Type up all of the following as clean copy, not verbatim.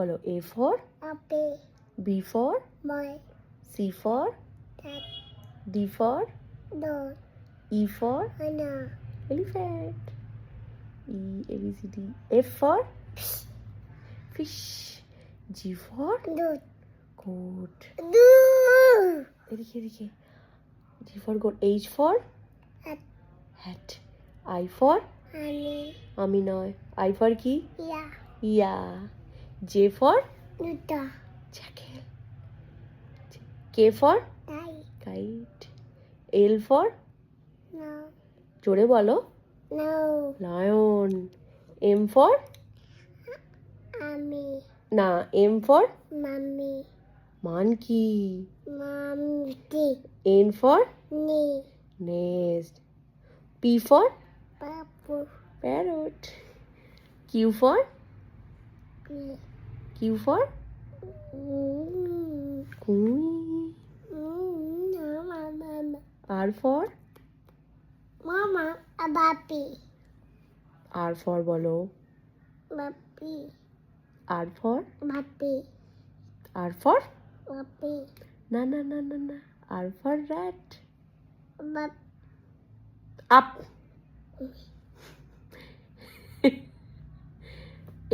বলো A for apple, B for boy, C for cat, D for dog, E for Anna, elephant. E A B C D. F for fish. G for dude, goat. dude, এদিকে G for goat. H for hat, hat. I for honey, আমি নয় I for কি yeah, yeah J for Nuta, jackal. K for die, kite. L for no, জোরে বলো no, lion. M for mommy, না M for mommy, monkey. mommy, N for knee, nest. P for papu, parrot. Q for pee, Q for mm, queen. no, mama, R for mama, a puppy, R for বলো puppy, R for puppy, R for puppy, না না না না না R for rat. pup, Up.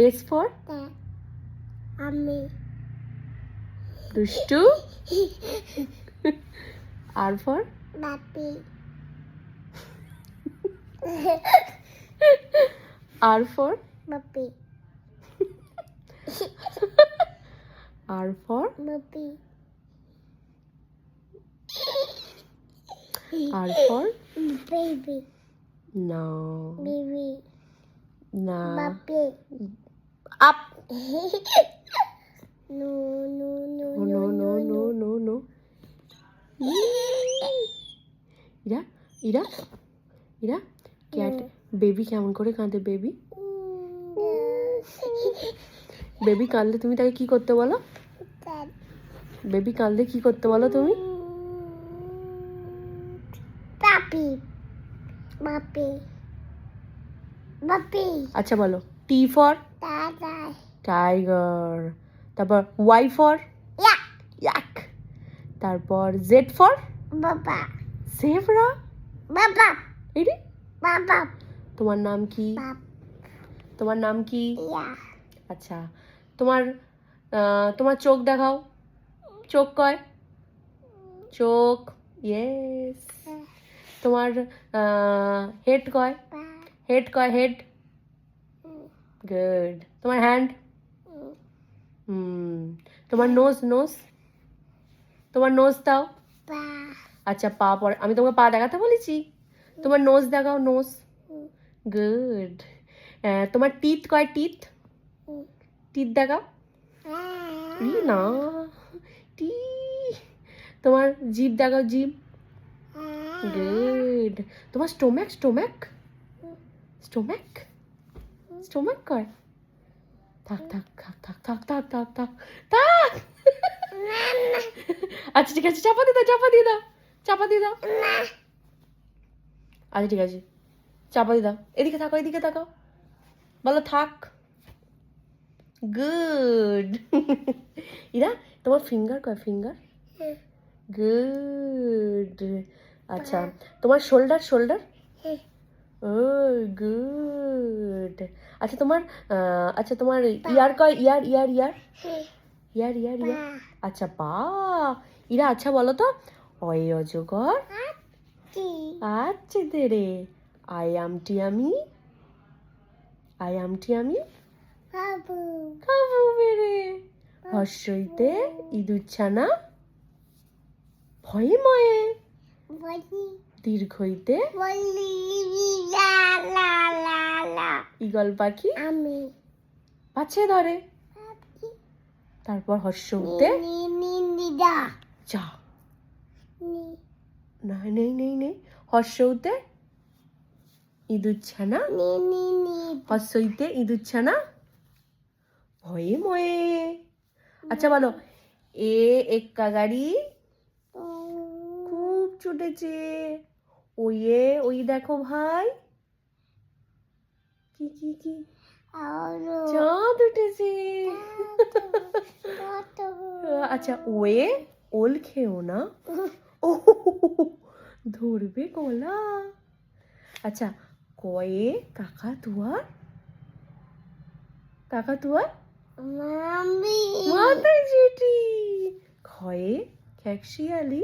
S for that, mommy, দুষ্টু. R for puppy, R for puppy, R for puppy, R for baby, no baby, না puppy, up. no, no, no, No no no no no. Ira Ira Ira cat baby কেমন করে কাঁদে baby baby কাঁদলে তুমি তাকে কি করতে বলো that, বেবি কাঁদলে কি করতে বলো তুমি puppy, puppy, puppy, আচ্ছা বলো টি ফর dada, টাইগার তারপর ওয়াই ফর yeah, ইয়াক তারপর Z for baba, zebra baba, এডি baba, তোমার নাম কি baba, তোমার নাম কি yeah, আচ্ছা তোমার তোমার চোখ দেখাও চোখ কয় চোখ ইয়েস তোমার হেড কয় হেড কয় হেড গুড তোমার হ্যান্ড তোমার নোজ নোজ তোমার নোজ দাও ba, আচ্ছা পা পরে আমি তোমাকে পা দেখাতে বলেছি তোমার নোজ দেখাও নোজ গুড তোমার টিথ কয় টিথ টিথ দেখাও ই না টি তোমার জিভ দেখাও জিভ গুড তোমার স্টোম্যাক স্টোম্যাক স্টোম্যাক স্টোম্যাক কয় থাক থাক থাক থাক থাক থাক থাক থাক থাক আচ্ছা ঠিক আছে চাপা দিয়ে দাও চাপা দিয়ে দাও চাপা দিয়ে দাও আচ্ছা ঠিক আছে চাপা দিয়ে দাও এদিকে থাকো এদিকে তাকাও বলো থাক গুড ইরা তোমার ফিঙ্গার কয় ফিঙ্গার গুড আচ্ছা তোমার শোল্ডার শোল্ডার ও গুড আচ্ছা তোমার ইয়ার কয় ইয়ার ইয়ার ইয়ার ইয়ার ইয়ার ইয়ার আচ্ছা পা ইরা আচ্ছা বলো তো অয়ে অজগর আচ্ছা তেরে আয়ামটি আমি babu, খাবো বেরে হর্ষইতে ইঁদুরছানা ভয়ে ময়ে body, দীর্ঘইতে body, la, la, la, la, eagle পাখি আমি, পাছে ধরে puppy, তারপর হর্ষউতে ni, ni, ni, da, চা ni, না নেই নেই নেই হর্ষউতে ইঁদুরছানা ni, ni, ni, হর্ষইতে ইঁদুরছানা ভয়ে ময়ে আচ্ছা বলো এ এক্কা গাড়ি খুব ছুটেছে ওই দেখো ভাই কি কি কি চাঁদ উঠেছে। আচ্ছা ওয়ে ওল খেও না, ও ধরবে গলা। আচ্ছা কয়ে কাকাতুয়ার, কাকাতুয়ার মামি মাথায় চুটি। খয়ে খ্যাকশিয়ালি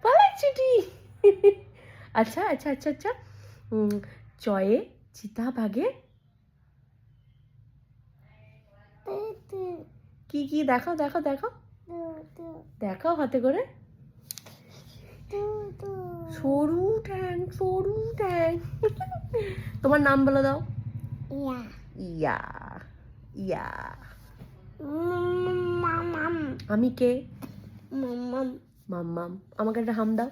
পালায় চুটি। আচ্ছা আচ্ছা আচ্ছা আচ্ছা চয়ে চিতা বাঘে কি কি দেখাও দেখাও দেখাও দেখাও হাতে করে। সরু ঠ্যাং সরু ঠ্যাং। তোমার নাম বলে দাও। ইয়া ইয়া ইয়া। মামাম আমি কে? মামাম মাম্মাম। আমাকে একটা হাম দাও,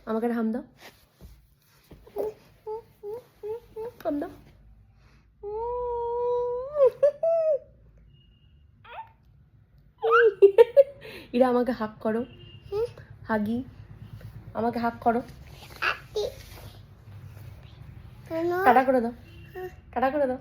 আমাকে একটা হাম দাও, হাম দাও। এরা আমাকে হাক করো, হাগি আমাকে হাক করো। কেন টাটা করে দাও, টাটা করে দাও।